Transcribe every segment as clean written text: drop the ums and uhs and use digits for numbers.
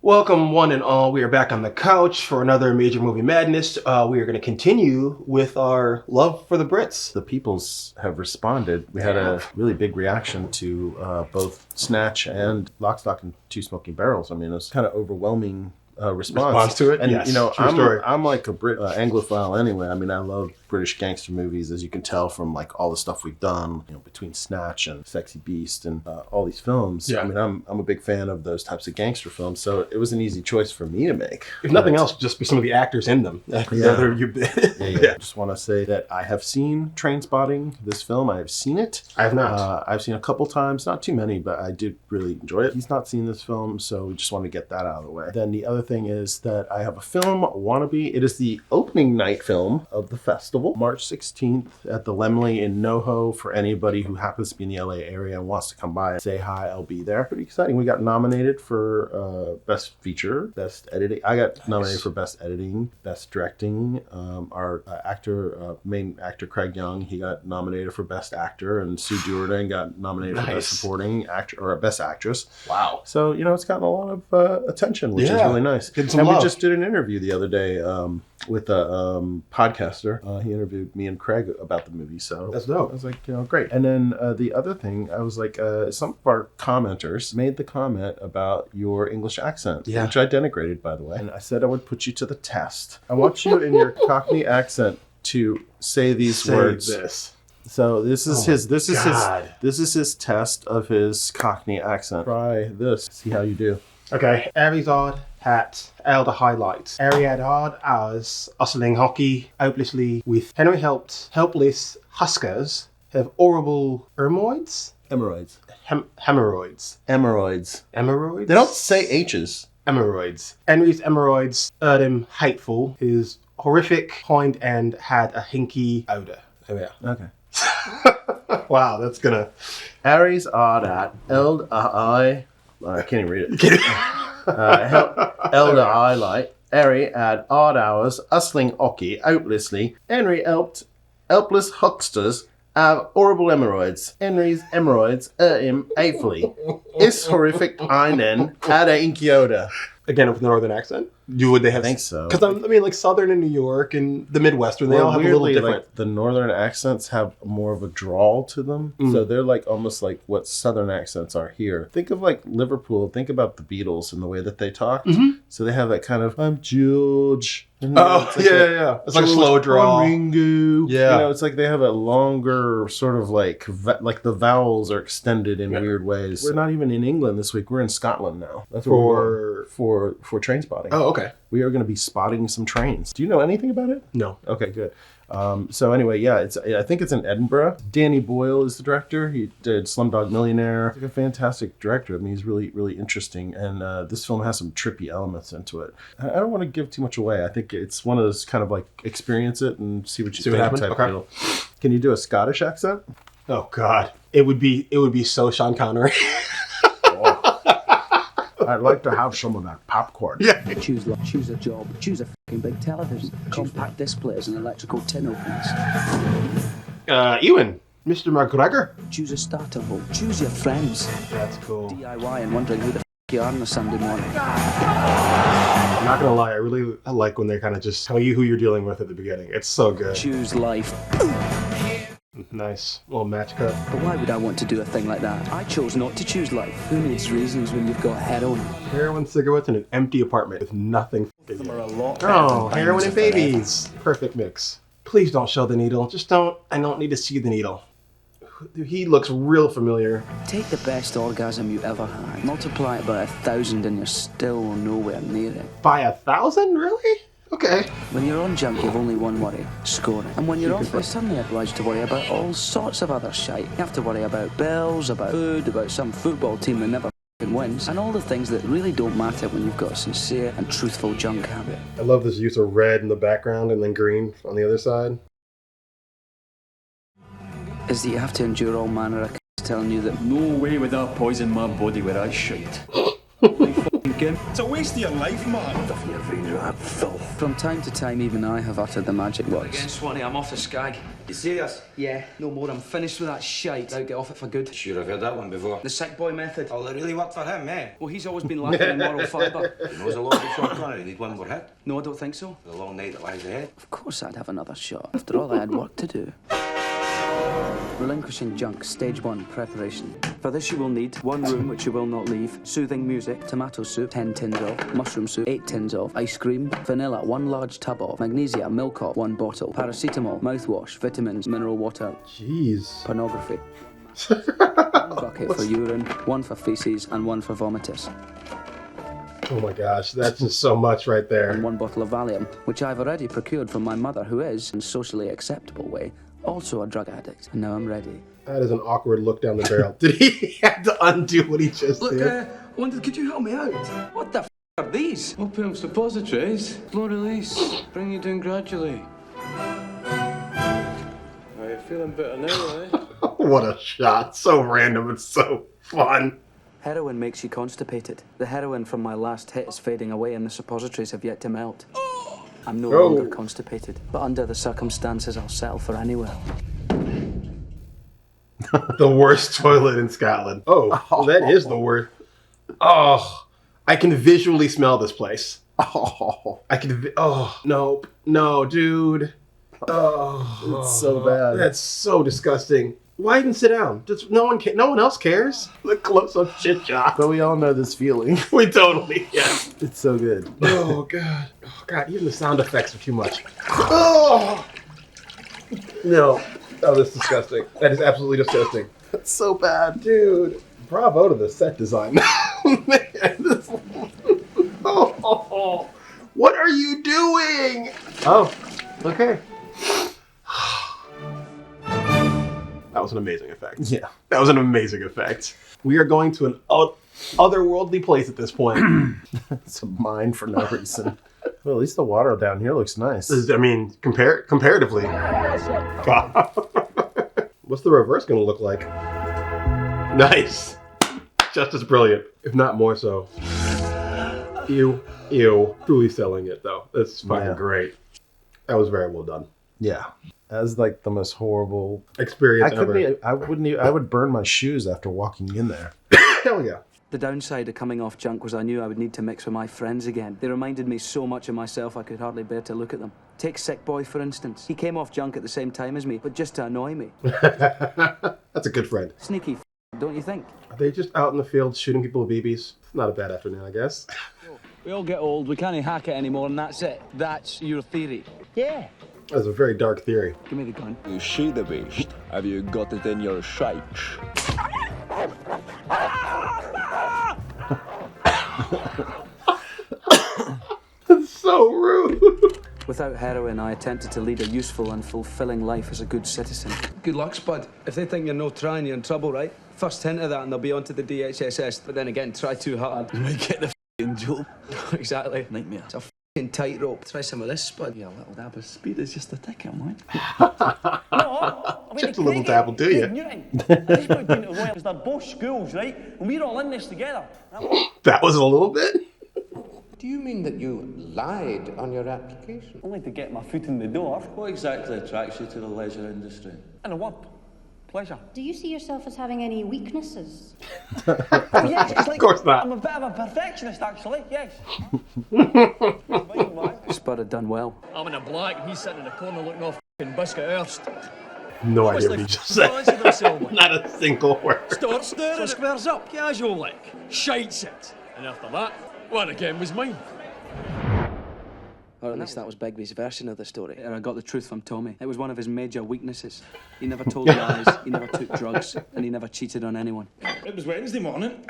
Welcome, one and all. We are back on the couch for another Major Movie Madness. We are going to continue with our love for the Brits. The peoples have responded. We had a really big reaction to both Snatch and Lock, Stock, and Two Smoking Barrels. I mean, it was kind of overwhelming response to it. And yes, you know, story. I'm like a Brit Anglophile anyway. I mean, I love British gangster movies, as you can tell from like all the stuff we've done, you know, between Snatch and Sexy Beast and all these films. Yeah. I mean, I'm a big fan of those types of gangster films, so it was an easy choice for me to make. If nothing else, just be some of the actors in them. Yeah. Yeah. I just want to say that I have seen Trainspotting, this film. I have seen it. I have not. I've seen it a couple times, not too many, but I did really enjoy it. He's not seen this film, so we just want to get that out of the way. Then the other thing is that I have a film, Wannabe. It is the opening night film of the festival, March 16th at the Lemley in NoHo. For anybody who happens to be in the LA area and wants to come by and say hi, I'll be there. Pretty exciting. We got nominated for Best Feature, Best Editing. I got nominated for Best Editing, Best Directing. Our main actor Craig Young, he got nominated for Best Actor, and Sue Jordan got nominated for Best Supporting Actor or Best Actress. Wow. So, you know, it's gotten a lot of attention, which is really nice. And we just did an interview the other day with a podcaster. He interviewed me and Craig about the movie, so that's dope. I was like, you know, great. And then the other thing, I was like, some of our commenters made the comment about your English accent, which I denigrated, by the way. And I said I would put you to the test. I want you in your Cockney accent to say these words. So this is this is his test of his Cockney accent. Try this. See how you do. Okay. Aries odd hat elder highlights. Ariad odd hours hustling hockey hopelessly with Henry helpless Huskers have horrible hemorrhoids. Hemorrhoids. Hemorrhoids. They don't say H's. Hemorrhoids. Henry's hemorrhoids earned him hateful. His horrific hind end had a hinky odor. Oh yeah. Okay. Wow, that's gonna. Aries odd at I can't even read it. Elder highlight. Ari at odd hours, hustling hockey hopelessly. Henry helpless hucksters have horrible hemorrhoids. Henry's hemorrhoids hurt him hatefully. His horrific hind had a inky odor. Again, with a northern accent? Would they have? I think so. Because I mean, like Southern and New York and the Midwestern, they all have a little different. Like, the Northern accents have more of a drawl to them, so they're like almost like what Southern accents are here. Think of like Liverpool. Think about the Beatles and the way that they talked. So they have that kind of "I'm George." It's like a slow drawl. Ringo. Yeah, you know, it's like they have a longer sort of like the vowels are extended in weird ways. We're not even in England this week. We're in Scotland now. That's for Trainspotting. Oh, okay. We are going to be spotting some trains. Do you know anything about it? No. Okay, good. So anyway, I think it's in Edinburgh. Danny Boyle is the director. He did Slumdog Millionaire. He's like a fantastic director. I mean, he's really, really interesting. And this film has some trippy elements into it. I don't want to give too much away. I think it's one of those kind of like experience it and see what you think type deal. Can you do a Scottish accent? Oh God, it would be so Sean Connery. I'd like to have some of that popcorn. Yeah. Choose a job. Choose a fucking big television. Compact displays and electrical tin openers. Ewan, Mr. McGregor. Choose a starter home. Choose your friends. That's cool. DIY and wondering who the you are on a Sunday morning. I'm not gonna lie, I like when they kind of just tell you who you're dealing with at the beginning. It's so good. Choose life. Nice little match cut. But why would I want to do a thing like that? I chose not to choose life. Who needs reasons when you've got heroin? Heroin, cigarettes, and an empty apartment with nothing. Oh, heroin and babies. Perfect mix. Please don't show the needle. I don't need to see the needle. He looks real familiar. Take the best orgasm you ever had. Multiply it by 1,000 and you're still nowhere near it. By 1,000? Really? Okay. When you're on junk, you've only one worry, scoring. And when you're off, you're suddenly obliged to worry about all sorts of other shite. You have to worry about bills, about food, about some football team that never wins, and all the things that really don't matter when you've got a sincere and truthful junk habit. I love this use of red in the background and then green on the other side. Is that you have to endure all manner of telling you that no way would I poison my body with that shit. It's a waste of your life, man. Stuffing your veins with that filth. From time to time, even I have uttered the magic words. Again, Swanee, I'm off the skag. You serious? Yeah, no more. I'm finished with that shite. I'll get off it for good. Sure, I've heard that one before. The sick boy method. Oh, that really worked for him, eh? Well, he's always been lacking in moral fibre. He knows a lot of Sean Connery. Need one more hit. No, I don't think so. For the long night that lies ahead. Of course I'd have another shot. After all, I had work to do. Relinquishing junk, stage 1, preparation. For this you will need 1 room which you will not leave, soothing music, tomato soup, 10 tins of, mushroom soup, 8 tins of, ice cream, vanilla, 1 large tub of, magnesia, milk of, 1 bottle, paracetamol, mouthwash, vitamins, mineral water, Jeez. pornography. 1 bucket for urine, 1 for feces, and 1 for vomitus. Oh my gosh, that's just so much right there. And 1 bottle of Valium, which I've already procured from my mother, who is, in socially acceptable way, also a drug addict. And now I'm ready. That is an awkward look down the barrel. Did he have to undo what he just Look, did? I wondered, could you help me out? What the f are these? Opium suppositories. Slow release. Bring you down gradually. Are you feeling better now, eh? What a shot. So random and so fun. Heroin makes you constipated. The heroin from my last hit is fading away and the suppositories have yet to melt. I'm no longer constipated, but under the circumstances I'll settle for anywhere. The worst toilet in Scotland. Oh, well, that is the worst. Oh, I can visually smell this place. Oh, I can. Oh, no, dude. Oh, it's so bad. That's so disgusting. Why even sit down? Just no one else cares. The close-up shit shot. But we all know this feeling. We totally, yeah. It's so good. Oh god, even the sound effects are too much. Oh no, oh, that's disgusting. That is absolutely disgusting. It's so bad. Dude, bravo to the set design. Man, oh, what are you doing? Oh, okay. That was an amazing effect. Yeah. That was an amazing effect. We are going to an otherworldly place at this point. It's a mine for no reason. Well, at least the water down here looks nice. I mean, comparatively. God. What's the reverse going to look like? Nice. Just as brilliant, if not more so. Ew. Truly selling it, though. That's fucking great. That was very well done. Yeah. As like the most horrible experience ever. I would burn my shoes after walking in there. Hell yeah. The downside of coming off junk was I knew I would need to mix with my friends again. They reminded me so much of myself I could hardly bear to look at them. Take Sick Boy, for instance. He came off junk at the same time as me, but just to annoy me. That's a good friend. Sneaky don't you think? Are they just out in the field shooting people with BBs? It's not a bad afternoon, I guess. We all get old, we can't hack it anymore, and that's it. That's your theory. Yeah. That's a very dark theory. Give me the gun. You see the beast? Have you got it in your sights? That's so rude. Without heroin, I attempted to lead a useful and fulfilling life as a good citizen. Good luck, Spud. If they think you're no trying, you're in trouble, right? First hint of that and they'll be onto the DHSS. But then again, try too hard. You might get the f***ing job. Exactly. Nightmare. It's a f***ing tightrope. Try some of this, Spud. Yeah, a little dab of speed is just a ticket, mate. Just a little dabble, do you? They're both schools, right? And we're all in this together. That was a little bit. Do you mean that you lied on your application? Only to get my foot in the door. What exactly attracts you to the leisure industry? And a word. Pleasure. Do you see yourself as having any weaknesses? Yes, it's like, of course not. I'm a bit of a perfectionist, actually, yes. Spud had done well. I'm in a black and he's sitting in a corner looking off f***ing Biscuit Earth. No idea what he just said. Not a single word. Start stirring. So squares up, casual like. Shites it. And after that, one again was mine. Or at least that was Begbie's version of the story. And I got the truth from Tommy. It was one of his major weaknesses. He never told lies, he never took drugs, and he never cheated on anyone. It was Wednesday morning.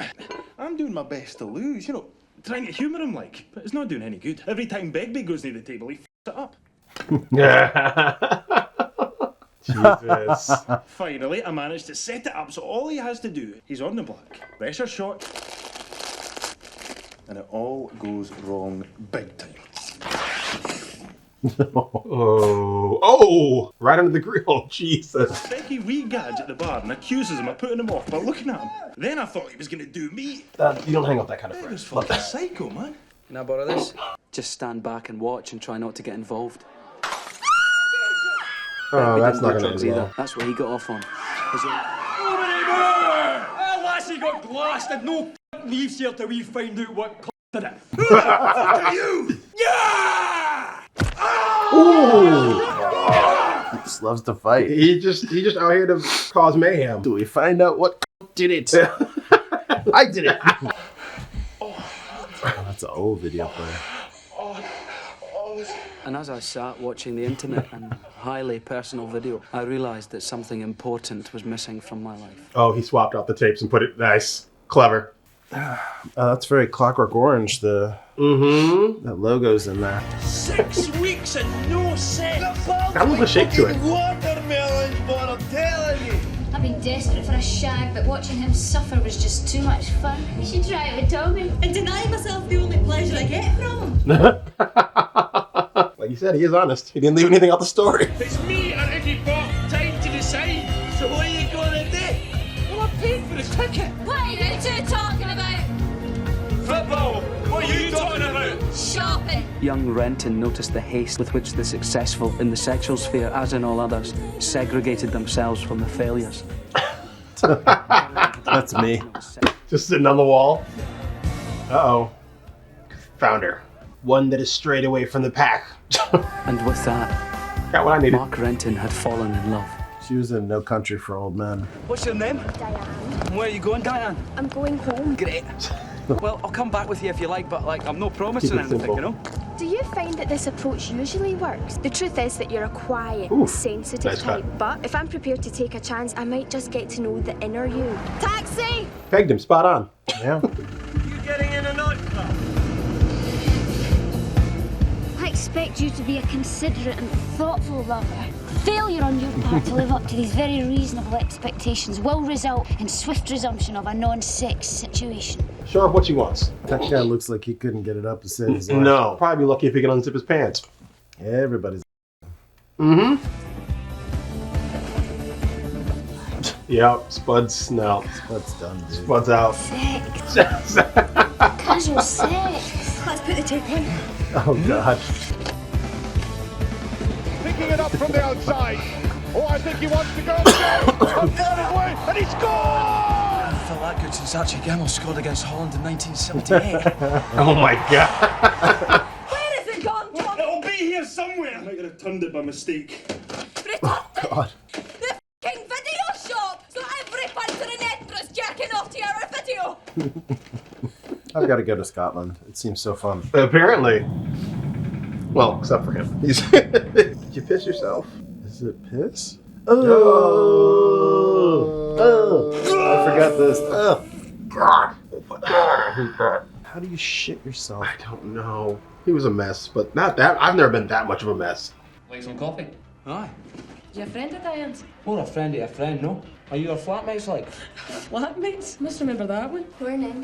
I'm doing my best to lose, you know, trying to humour him like, but it's not doing any good. Every time Begbie goes near the table, he f***s it up. Jesus. Finally, I managed to set it up so all he has to do, he's on the black. Pressure shot. And it all goes wrong big time. Oh, right under the grill. Jesus. Becky wee gads at the bar and accuses him of putting him off by looking at him. Then I thought he was going to do me. You don't hang out that kind of He was friend. fucking psycho, man. Can I borrow this? Just stand back and watch and try not to get involved. Oh, that's not Didn't do going to drugs end either. well. That's what he got off on. Oh, lassie got blasted. No leaves here till we find out what did it. Who the fuck are you? Yeah! He just loves to fight. He just out here to cause mayhem. Do we find out what did it? I did it. That's an old video player. And as I sat watching the intimate and highly personal video, I realised that something important was missing from my life. Oh, he swapped out the tapes and put it nice. Clever. That's very Clockwork Orange. The logo's in there. 6 weeks and no sex. Got a little bit of shake to it. Watermelons, but I'm telling you. I've been desperate for a shag, but watching him suffer was just too much fun. You should try it with Tommy. And deny myself the only pleasure I get from him. Like you said, he is honest. He didn't leave anything out the story. It's me and Iggy Pop. Time to decide. So what are you gonna do? Well, I paid for the ticket. What are you two talking about? Football. What are you talking about? Shopping. Young Renton noticed the haste with which the successful in the sexual sphere, as in all others, segregated themselves from the failures. That's me. Just sitting on the wall. Uh-oh. Found her. One that is strayed away from the pack. And with that, Got what I needed. Mark Renton had fallen in love. She was in No Country for Old Men. What's your name? Diane. Where are you going, Diane? I'm going home. Great. Well, I'll come back with you if you like, but I'm not promising Keep it anything, simple. you know? Do you find that this approach usually works? The truth is that you're a quiet, Ooh, sensitive nice type. cut. But if I'm prepared to take a chance, I might just get to know the inner you. Taxi! Pegged him. Spot on. Yeah. You getting in a nightclub? I expect you to be a considerate and thoughtful lover. Failure on your part to live up to these very reasonable expectations will result in swift resumption of a non-sex situation. Show her what she wants. That guy looks like he couldn't get it up to save his life. No. Probably be lucky if he can unzip his pants. Everybody's. Yep. Spud's no. That's done, dude. Spud's out. Sex. Casual sex. Let's put the tape in. Oh, God. Picking it up from the outside. Oh, I think he wants to go. And he scored! I felt that good since Archie Gemmell scored against Holland in 1978. Oh my God. Where has it gone, Tom? It'll be here somewhere. I might have turned it by mistake. God. The f***ing video shop! So every punter in Edinburgh's jerking off to our video! I've got to go to Scotland. It seems so fun. Apparently. Well, except for him. Did you piss yourself? Is it piss? Oh. I forgot this. Oh. God. I hate that. How do you shit yourself? I don't know. He was a mess, but not that. I've never been that much of a mess. Like some coffee? Aye. You a friend of Diane's? Or a friend of a friend, no? Are you her flatmates like? Flatmates? Must remember that one. Her name?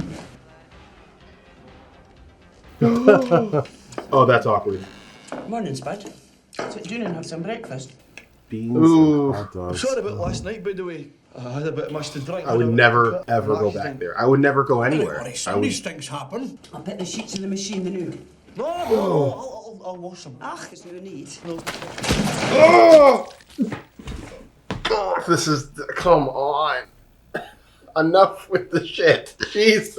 Oh, that's awkward. Morning, Spud. Sit down and have some breakfast. Beans Ooh. and hot dogs. Sorry about last night, by the way. I had a bit much to drink. I would never, ever go back there. I would never go anywhere. I would, things happen. I'll put the sheets in the machine, the new. No, I'll wash them. Ach, it's no need. oh! This is, come on. Enough with the shit. Jesus.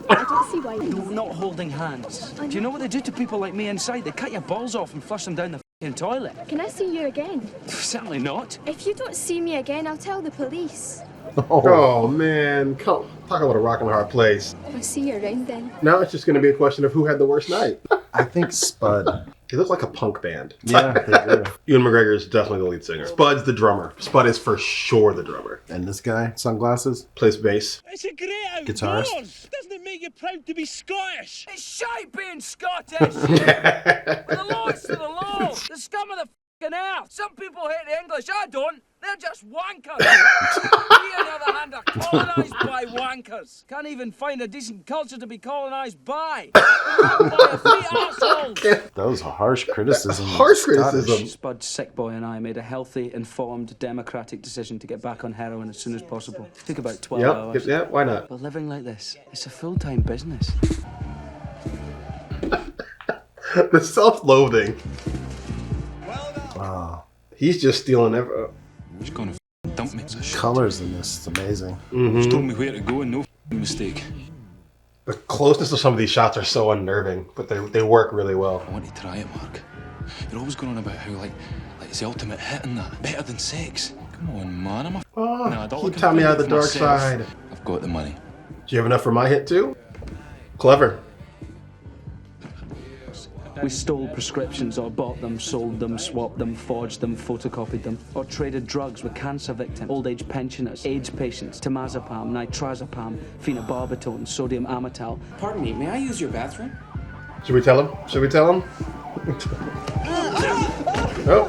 I don't see why. No, not holding hands. Do you know what they do to people like me inside? They cut your balls off and flush them down the f***ing toilet. Can I see you again? Certainly not. If you don't see me again, I'll tell the police. Oh, man. Come, talk about a rock and a hard place. I'll see you around then. Now it's just going to be a question of who had the worst night. I think Spud. He looks like a punk band. Yeah, they do. Ewan McGregor is definitely the lead singer. Spud's the drummer. Spud is for sure the drummer. And this guy, sunglasses, Plays bass. It's a great Guitarist. outdoors. Doesn't it make you proud to be Scottish? It's shite being Scottish! With the lords to the law! The scum of the earth. Some people hate the English, I don't. They're just wankers. We, on the other hand, are colonised by wankers. Can't even find a decent culture to be colonised by. Not by a free arsehole. That was a harsh criticism. Harsh criticism. Spud's sick boy and I made a healthy, informed, democratic decision to get back on heroin as soon as possible. Took about 12 hours. Yeah, why not? But living like this, it's a full-time business. The self-loathing. Wow. He's just stealing every... He's gonna dump me. Colors in this is amazing. He's told me where to go and no mistake. The closeness of some of these shots are so unnerving, but they work really well. I want to try it, Mark. You're always going on about how like it's the ultimate hit and that. Better than sex. Come on, man. I'm a adult. Keep telling me out of the dark side. I've got the money. Do you have enough for my hit too? Clever. We stole prescriptions or bought them, sold them, swapped them, forged them, photocopied them, or traded drugs with cancer victims, old age pensioners, AIDS patients, temazepam, nitrazepam, phenobarbital, sodium amytal. Pardon me, may I use your bathroom? Should we tell him? Should we tell him? Oh.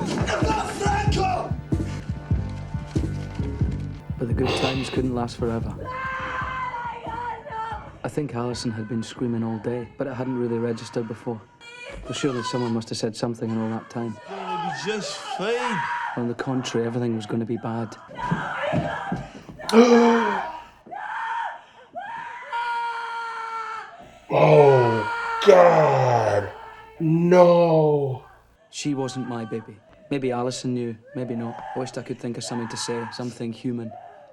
But the good times couldn't last forever. I think Alison had been screaming all day, but it hadn't really registered before. Well, surely someone must have said something in all that time. It's gonna be just fine. On the contrary, everything was going to be bad. Oh, God. No. She wasn't my baby. Maybe Alison knew, maybe not. I wished I could think of something to say, something human.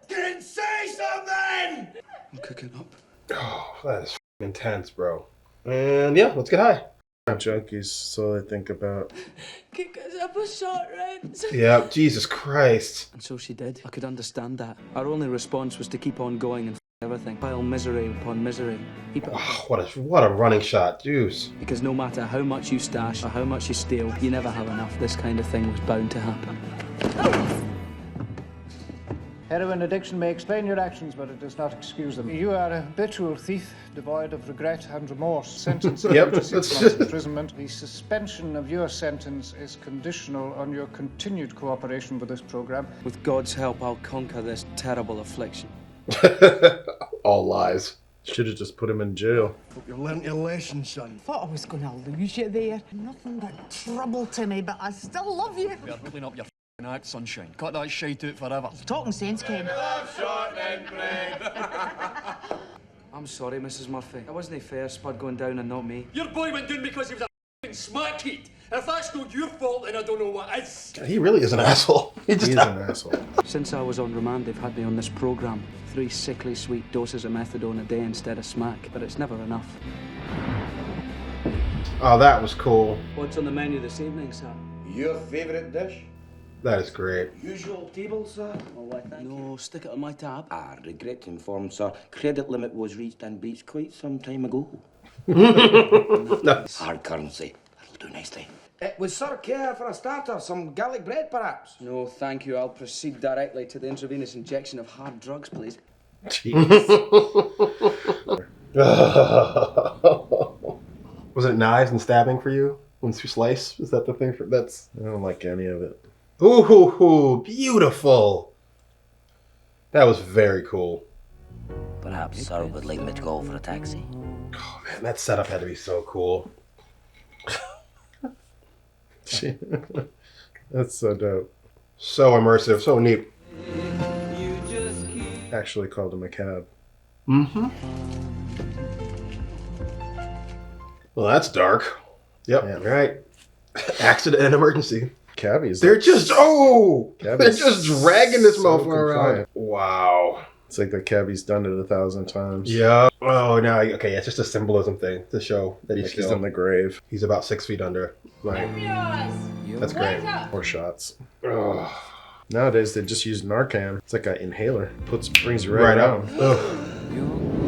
Then say something! I'm cooking up. Oh, that is intense, bro. And yeah, let's get high. Junkies, so they think about. Kick us up a short rent. Yeah, Jesus Christ. And so she did. I could understand that. Our only response was to keep on going and everything. Pile misery upon misery. Heap it up. What a running shot, juice. Because no matter how much you stash or how much you steal, you never have enough. This kind of thing was bound to happen. Heroin addiction may explain your actions, but it does not excuse them. You are a habitual thief, devoid of regret and remorse. Sentenced to 6 months imprisonment. The suspension of your sentence is conditional on your continued cooperation with this program. With God's help, I'll conquer this terrible affliction. All lies. Should have just put him in jail. Hope you learned your lesson, son. Thought I was going to lose you there. Nothing but trouble to me, but I still love you. You're clean up your act, sunshine. Cut that shite out forever. Talking sense, Ken. I'm sorry, Mrs. Murphy. It wasn't fair, Spud going down and not me. Your boy went down because he was a f***ing smackhead. And if that's not your fault, then I don't know what is. He really is an asshole. He is an asshole. Since I was on remand, they've had me on this program. 3 sickly sweet doses of methadone a day instead of smack, but it's never enough. Oh, that was cool. What's on the menu this evening, sir? Your favourite dish? That is great. Usual table, sir? Oh, why, thank you. Stick it on my tab. I regret to inform, sir, credit limit was reached and breached quite some time ago. Hard currency. That'll do nicely. Would sir care for a starter? Some garlic bread, perhaps? No, thank you. I'll proceed directly to the intravenous injection of hard drugs, please. Was it knives and stabbing for you? Once you slice? Is that the thing for that's? I don't like any of it. Ooh, beautiful. That was very cool. Perhaps sir would like me to call for a taxi. Oh man, that setup had to be so cool. That's so dope. So immersive, so neat. Actually called him a cab. Mm-hmm. Well, that's dark. Yep, yeah. Right. Accident and emergency. Cabbies. They're just, they're just dragging this so motherfucker around. Wow. It's like the cabbie's done it 1,000 times. Yeah. Oh, now, okay, it's just a symbolism thing to show that he's he's in the grave. He's about 6 feet under. Right. That's great. More shots. Ugh. Nowadays, they just use Narcan. It's like an inhaler. Brings you right out.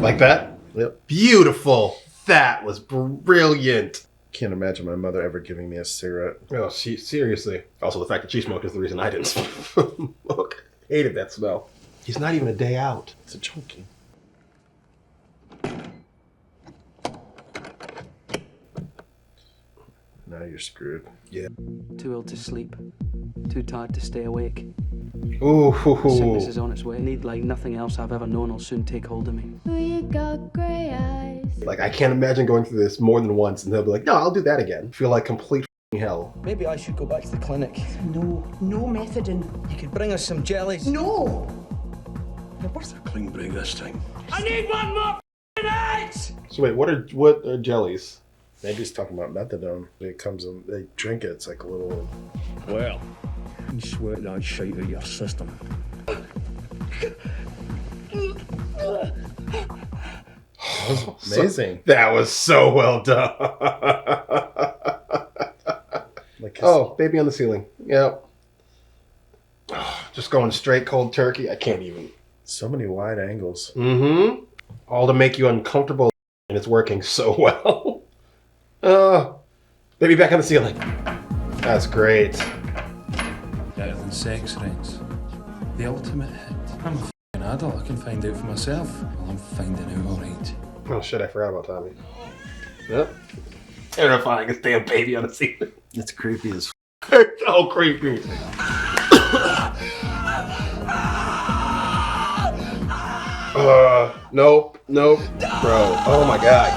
Like that? Yep. Beautiful. That was brilliant. Can't imagine my mother ever giving me a cigarette. Oh, seriously. Also, the fact that she smoked is the reason I didn't smoke. Hated that smell. He's not even a day out. It's a junkie. Now Now you're screwed. Yeah. Too ill to sleep. Too tired to stay awake. Ooh. Sickness is on its way. Need like nothing else I've ever known will soon take hold of me. We got grey eyes. Like, I can't imagine going through this more than once and they'll be like, no, I'll do that again. Feel like complete hell. Maybe I should go back to the clinic. No methadone. You could bring us some jellies. No! What's a clean break this time? I need one more eggs! So wait, what are jellies? Maybe he's talking about methadone. It comes in, they drink it. It's like a little. Well, you sweat that shite out your system. That was amazing. That was so well done. Oh, baby on the ceiling. Yep. Just going straight cold turkey. I can't even. So many wide angles. Mm-hmm. All to make you uncomfortable, and it's working so well. Baby back on the ceiling. That's great. Better than sex, Rents. The ultimate hit. I'm a f***ing adult. I can find out for myself. Well, I'm finding out all right. Oh shit, I forgot about Tommy. Yep. Terrifying, this damn baby on the ceiling. It's creepy as It's so creepy. Nope. Bro, oh my god.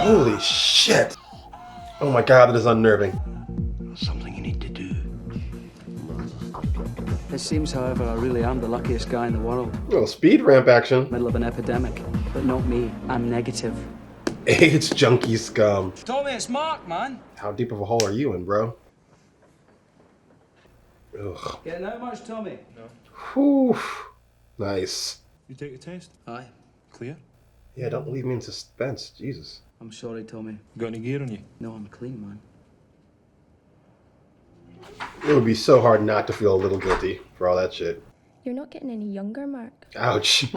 Holy shit. Oh my god, that is unnerving. Something you need to do. It seems, however, I really am the luckiest guy in the world. Well, speed ramp action. Middle of an epidemic. But not me. I'm negative. AIDS junkie scum. Tommy, it's Mark, man. How deep of a hole are you in, bro? Ugh. Getting out much, Tommy? No. Whew. Nice. You take the test? Aye. Clear? Yeah, don't leave me in suspense. Jesus. I'm sorry, Tommy. Got any gear on you? No, I'm clean, man. It would be so hard not to feel a little guilty for all that shit. You're not getting any younger, Mark. Ouch.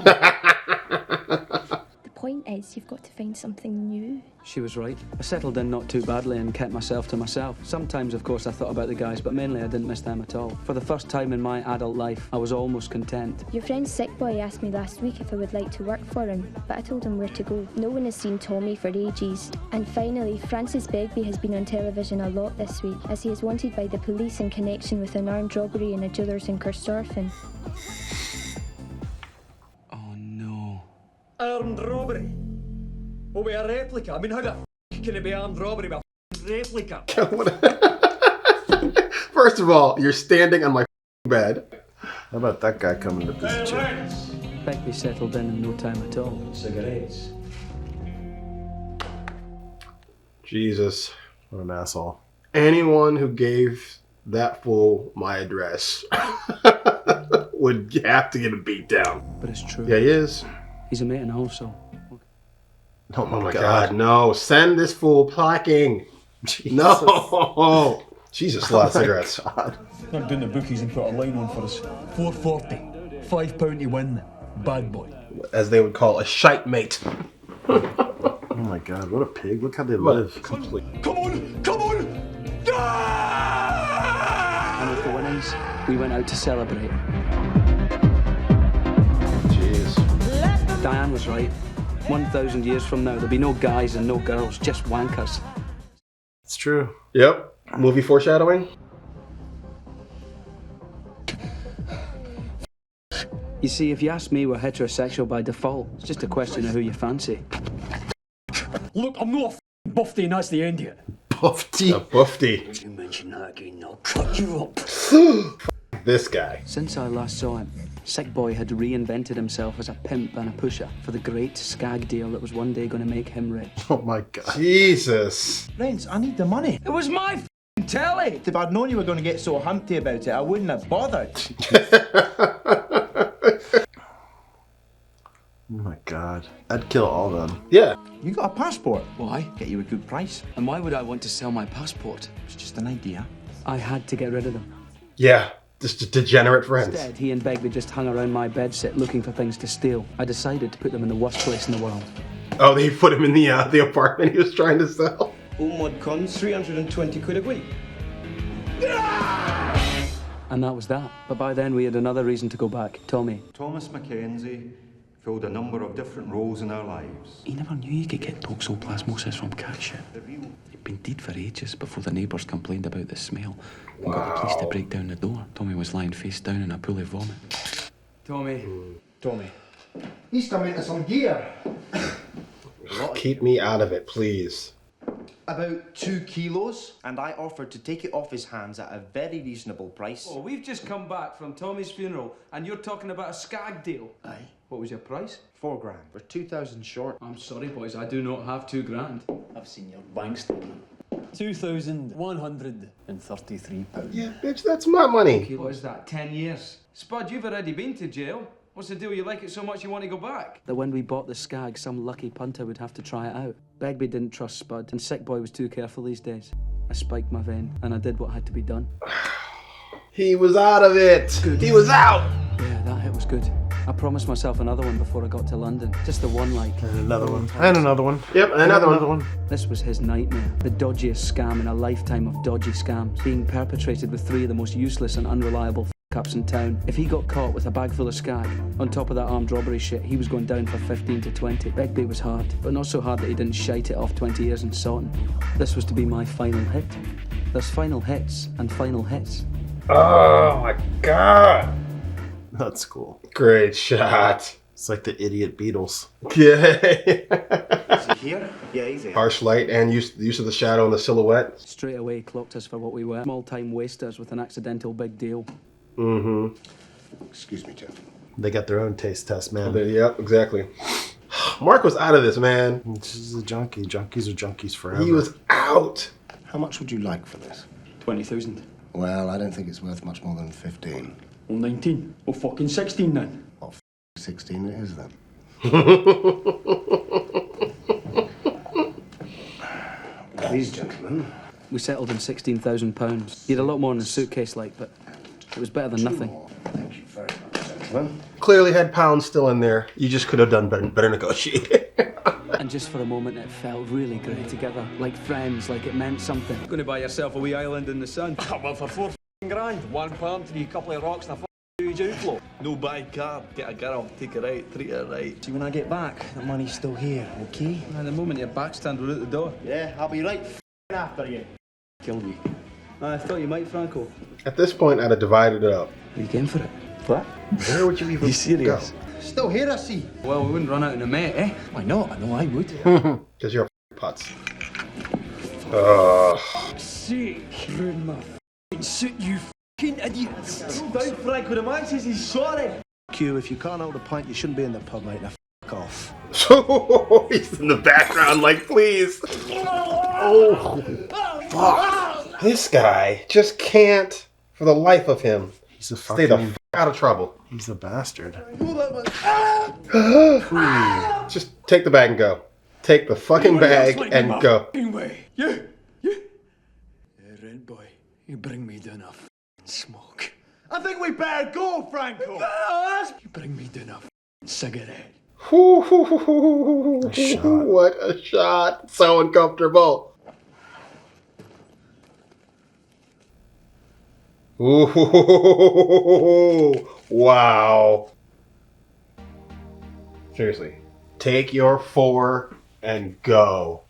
The point is, you've got to find something new. She was right. I settled in not too badly and kept myself to myself. Sometimes, of course, I thought about the guys, but mainly I didn't miss them at all. For the first time in my adult life, I was almost content. Your friend's sick boy asked me last week if I would like to work for him, but I told him where to go. No one has seen Tommy for ages. And finally, Francis Begbie has been on television a lot this week, as he is wanted by the police in connection with an armed robbery in a jeweller's in Kirstorfen. Oh no. Armed robbery? Oh, with a replica? I mean, how the f*** can it be armed robbery with a replica? First of all, you're standing on my bed. How about that guy coming to visit you? Begbie settled in no time at all. Cigarettes. Jesus. What an asshole. Anyone who gave that fool my address would have to get a beat down. But it's true. Yeah, he is. He's a mate and also. Oh my god, no. Send this fool packing. No. Jesus, a lot of cigarettes. God. Not doing the bookies and put a line on for us. 440. £5 to win. Bad boy. As they would call a shite mate. Oh my god, what a pig. Look how they live. Complete. Come on! And with the winnings, we went out to celebrate. Jeez. Diane was right. 1,000 years from now, there'll be no guys and no girls, just wankers. It's true. Yep. Movie foreshadowing. You see, if you ask me, we're heterosexual by default. It's just a question of who you fancy. Look, I'm not a buffy and that's the end of it. Buffy. A buffy. You mention that again, I'll cut you up. This guy. Since I last saw him, Sick Boy had reinvented himself as a pimp and a pusher for the great skag deal that was one day going to make him rich. Oh my god. Jesus. Rents, I need the money. It was my telly! If I'd known you were going to get so humpty about it, I wouldn't have bothered. Oh my god. I'd kill all of them. Yeah. You got a passport? Why? Get you a good price. And why would I want to sell my passport? It's just an idea. I had to get rid of them. Yeah. Just degenerate friends. Instead, he and Begbie just hung around my bedsit looking for things to steal. I decided to put them in the worst place in the world. Oh, they put him in the apartment he was trying to sell. Mod cons, 320 quid a week. And that was that. But by then we had another reason to go back. Tommy. Thomas Mackenzie, filled a number of different roles in our lives. He never knew you could get toxoplasmosis from cat shit. He'd been dead for ages before the neighbours complained about the smell and got the police to break down the door. Tommy was lying face down in a pool of vomit. Tommy. Tommy. He's come into some gear. Keep me out of it, please. About 2 kilos, and I offered to take it off his hands at a very reasonable price. Oh, we've just come back from Tommy's funeral and you're talking about a skag deal. Aye. What was your price? $4 grand. We're 2,000 short. I'm sorry, boys, I do not have £2 grand. I've seen your bank statement. £2,133. Yeah, bitch, that's my money. What is that, 10 years? Spud, you've already been to jail. What's the deal? You like it so much you want to go back? That when we bought the skag, some lucky punter would have to try it out. Begbie didn't trust Spud, and Sick Boy was too careful these days. I spiked my vein, and I did what had to be done. He was out of it. Good. He was out. Yeah, that hit was good. I promised myself another one before I got to London. Just the one, like. And another one. And another one. Yep, and another one. This was his nightmare. The dodgiest scam in a lifetime of dodgy scams. Being perpetrated with 3 of the most useless and unreliable f***ups in town. If he got caught with a bag full of skag, on top of that armed robbery shit, he was going down for 15 to 20. Begbie was hard, but not so hard that he didn't shite it off 20 years in Sawton. This was to be my final hit. There's final hits and final hits. Oh my god. That's cool. Great shot. It's like the idiot Beatles. Yeah. Is he here? Yeah, he's here. Harsh light and use of the shadow and the silhouette. Straight away clocked us for what we were. Small-time wasters with an accidental big deal. Mm-hmm. Excuse me, gentlemen. They got their own taste test, man. Yep, exactly. Mark was out of this, man. This is a junkie. Junkies are junkies forever. He was out. How much would you like for this? 20,000. Well, I don't think it's worth much more than 15. Or 19. Or fucking 16 then. Oh, 16 it is then. Please, gentlemen. We settled in £16,000. He had a lot more in his suitcase, like, but it was better than nothing. Thank you very much, gentlemen. Clearly had pounds still in there. You just could have done better negotiating. And just for a moment, it felt really great together, like friends, like it meant something. You're going to buy yourself a wee island in the sun. Well, for £4 grand, 1 palm tree, couple of rocks, and a huge outflow. No buy car, get a girl, take her out, treat her right. See, when I get back, the money's still here, okay? And the moment your back's turned, we're out the door. Yeah, I'll be right after you. Kill me. I thought you might, Franco. At this point, I'd have divided it up. Are you game for it? What? Where would you even You serious? go? Still here, I see. Well, we wouldn't run out in a mate, eh? Why not? I know I would. Because you're a putz. Sake, ruin my suit, you fucking idiots. Down Franco, the man says he's sorry. Q, if you can't hold a pint, you shouldn't be in the pub, mate. Now off. He's in the background like, please. Oh, fuck. This guy just can't, for the life of him, He's a stay the f out of trouble. He's a bastard. Just take the bag and go. Take the fucking bag and go. Yeah. Rent boy, you bring me down a smoke. I think we better go, Franco. You bring me down a cigarette. What a shot. So uncomfortable. Ooh, wow. Seriously. Take your 4 and go.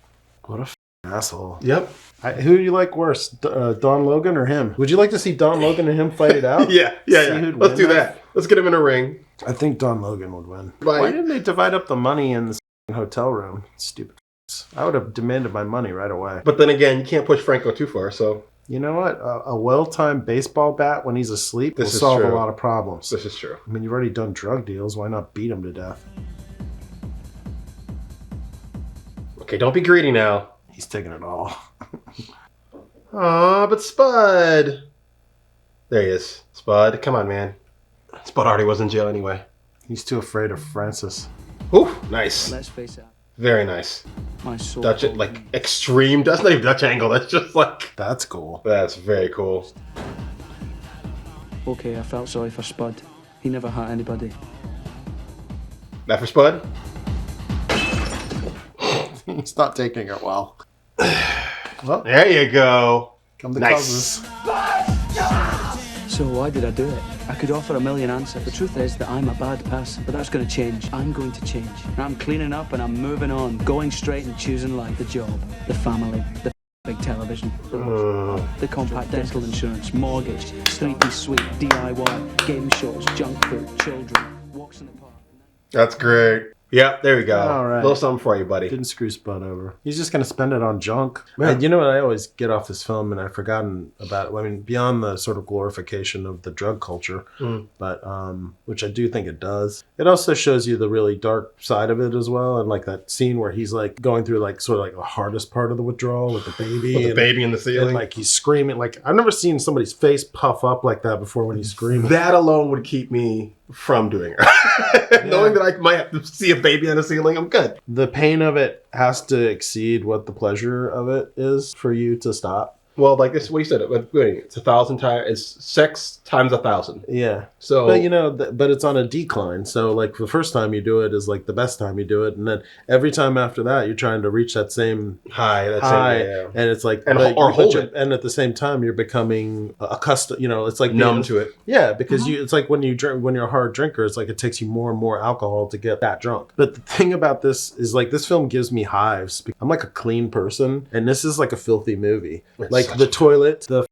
What a asshole. Yep. Who do you like worse, Don Logan or him? Would you like to see Don Logan and him fight it out? Yeah. Let's do that. Let's get him in a ring. I think Don Logan would win. Right. Why didn't they divide up the money in the hotel room? Stupid. I would have demanded my money right away. But then again, you can't push Franco too far, so. You know what? A well-timed baseball bat when he's asleep will solve a lot of problems. This is true. I mean, you've already done drug deals. Why not beat him to death? Okay, don't be greedy now. He's taking it all. Aw, but Spud. There he is. Spud, come on, man. Spud already was in jail anyway. He's too afraid of Francis. Ooh, nice. Let's face it. Very nice. My soul. Dutch, like, extreme. That's not even Dutch angle. That's just like. That's cool. That's very cool. Okay, I felt sorry for Spud. He never hurt anybody. That for Spud? He's not taking it well. Well, there you go. Come to nice. causes. So why did I do it? I could offer a million answers. The truth is that I'm a bad person, but that's going to change. I'm going to change. And I'm cleaning up and I'm moving on, going straight and choosing life, the job, the family, the big television, the compact dental insurance, mortgage, 3-piece suite, DIY, game shows, junk food, children, walks in the park. That's great. Yeah, there we go. All right. A little something for you, buddy. Didn't screw Spud over. He's just going to spend it on junk. Yeah. And you know what I always get off this film, and I've forgotten about it. I mean, beyond the sort of glorification of the drug culture, but which I do think it does. It also shows you the really dark side of it as well. And like that scene where he's like going through like sort of like the hardest part of the withdrawal with the baby. With the baby in the ceiling. And like he's screaming. Like I've never seen somebody's face puff up like that before when he's screaming. That alone would keep me from doing it. Knowing that I might have to see a baby on the ceiling, I'm good. The pain of it has to exceed what the pleasure of it is for you to stop. Well, like this, what you said, it's 1,000 times, it's 6 times 1,000. Yeah. So, but you know, but it's on a decline. So like the first time you do it is like the best time you do it, and then every time after that, you're trying to reach that same high, yeah. and it's like, or hold it. And at the same time, you're becoming accustomed. You know, it's like numb to it. Yeah, because it's like when you drink, when you're a hard drinker, it's like it takes you more and more alcohol to get that drunk. But the thing about this is like this film gives me hives. I'm like a clean person, and this is like a filthy movie. Like the toilet, the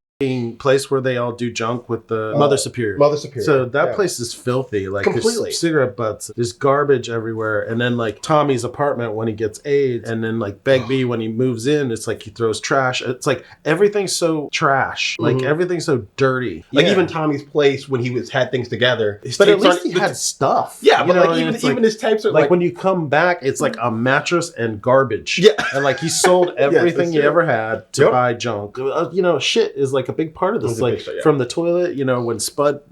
place where they all do junk with the Mother Superior. Mother Superior. So that place is filthy. Like completely. There's cigarette butts, there's garbage everywhere. And then like Tommy's apartment when he gets AIDS, and then like Begbie when he moves in, it's like he throws trash. It's like everything's so trash. Like everything's so dirty. Like even Tommy's place when he had things together. But at least he had stuff. Yeah, but you know, like even his tapes are like when you come back, it's like a mattress and garbage. Yeah. And like he sold everything he true. ever had to buy junk. You know, shit is like a big part of this. Like from the toilet, you know, when Spud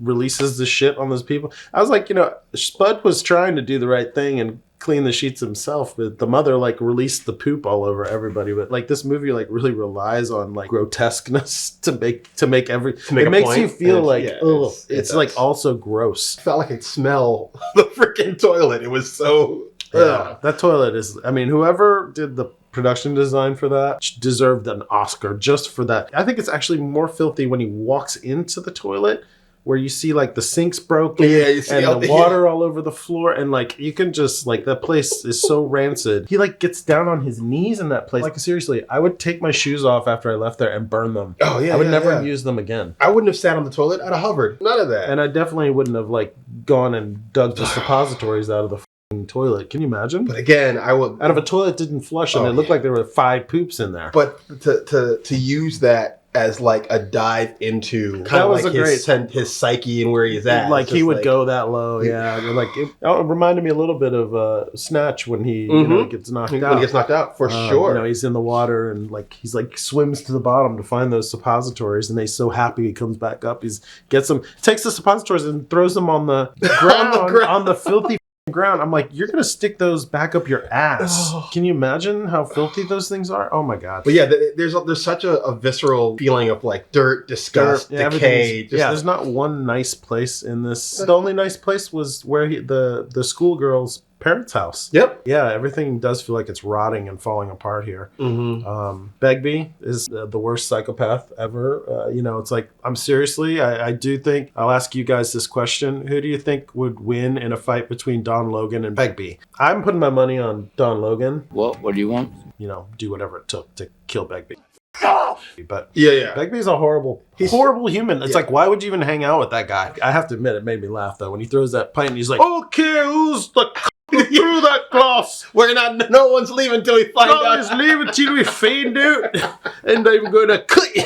releases the shit on those people. I was like, you know, Spud was trying to do the right thing and clean the sheets himself, but the mother like released the poop all over everybody. But like this movie like really relies on like grotesqueness to make it makes you feel like it's like also gross. I felt like I'd smell the freaking toilet. It was so that toilet is, I mean, whoever did the production design for that deserved an Oscar just for that. I think it's actually more filthy when he walks into the toilet, where you see like the sink's broken you see and the water all over the floor, and like you can just like that place is so rancid. He like gets down on his knees in that place. Like seriously, I would take my shoes off after I left there and burn them. Oh yeah, I would never use them again. I wouldn't have sat on the toilet. I'd have hovered. None of that. And I definitely wouldn't have like gone and dug the suppositories out of the toilet. Can you imagine? But again, I would out of a toilet didn't flush, and it looked like there were 5 poops in there. But to use that as like a dive into kind of like his psyche and where he's at, like he would go that low, like it reminded me a little bit of Snatch when he you know, gets knocked out. When he gets knocked out, for sure. You know, he's in the water and like he's like swims to the bottom to find those suppositories, and he's so happy he comes back up. He's gets them, takes the suppositories and throws them on the ground on the filthy ground. I'm like, you're gonna stick those back up your ass. Can you imagine how filthy those things are? Oh my god. But yeah, there's such a visceral feeling of like dirt, disgust, decay. There's not one nice place in this. The only nice place was where the schoolgirl's parents' house. Yep. Yeah, everything does feel like it's rotting and falling apart here. Begbie is the worst psychopath ever. You know, it's like, I do think, I'll ask you guys this question. Who do you think would win in a fight between Don Logan and Begbie? I'm putting my money on Don Logan. What do you want? You know, do whatever it took to kill Begbie. But yeah, Begbie's a horrible human. It's like, why would you even hang out with that guy? I have to admit, it made me laugh though when he throws that pint and he's like, okay, who's the through that glass? No one's leaving till we find out. No one's leaving till we find out, and I'm gonna cut you.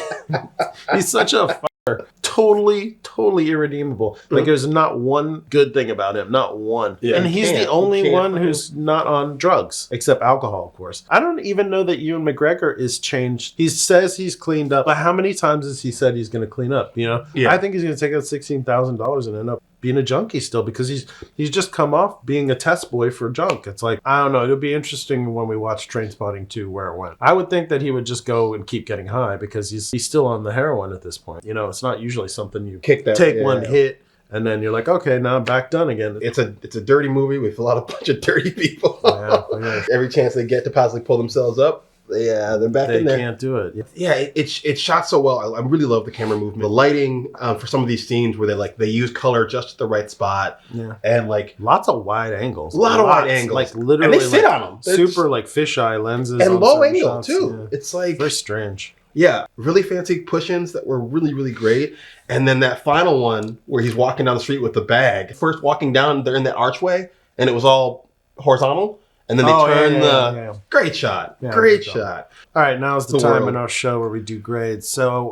He's such a fucker. Totally irredeemable. Like there's not one good thing about him, not one. Yeah, and he's the only one who's not on drugs, except alcohol, of course. I don't even know that Ewan McGregor is changed. He says he's cleaned up, but how many times has he said he's going to clean up? You know, I think he's going to take out $16,000 and end up being a junkie still, because he's just come off being a test boy for junk. It's like, I don't know. It'll be interesting when we watch Trainspotting 2 where it went. I would think that he would just go and keep getting high because he's still on the heroin at this point. You know, it's not usually something you take one hit and then you're like, okay, now I'm back done again. It's a dirty movie with a bunch of dirty people. Every chance they get to possibly pull themselves up, Yeah, they're back in there. They can't do it. Yeah, it's shot so well. I really love the camera movement. The lighting for some of these scenes where they use color just at the right spot. Yeah. And like lots of wide angles. A lot of wide angles. Like literally, and they sit like, on them. Super like fisheye lenses. And on low certain angle shots. too. Yeah. It's like very strange. Yeah, really fancy push-ins that were really, really great. And then that final one where he's walking down the street with the bag. First walking down, they're in that archway, and it was all horizontal. And then they turn Great shot. Yeah, great shot. All right, now is the The time world. in our show where we do grades. So,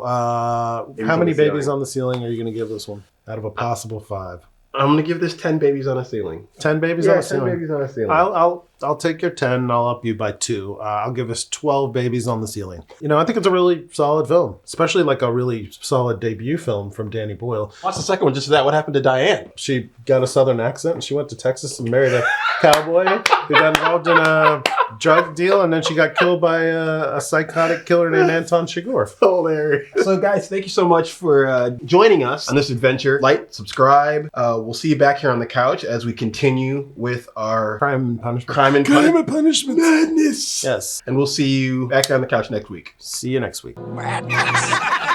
Babies how on many the babies ceiling. on the ceiling are you going to give this one out of a possible 5? I'm going to give this 10 babies on a ceiling. 10 babies Yeah, on a 10 ceiling. babies on a ceiling. I'll take your 10 and I'll up you by 2. I'll give us 12 babies on the ceiling. You know, I think it's a really solid film, especially like a really solid debut film from Danny Boyle. Watch the second one just for that. What happened to Diane? She got a southern accent and she went to Texas and married a cowboy who got involved in a drug deal, and then she got killed by a psychotic killer named Anton Chigurh. Hilarious. So guys, thank you so much for joining us on this adventure. Like, subscribe. We'll see you back here on the couch as we continue with our Crime and Punishment. Crime and Punishment. Madness. Yes. And we'll see you back here on the couch next week. See you next week. Madness.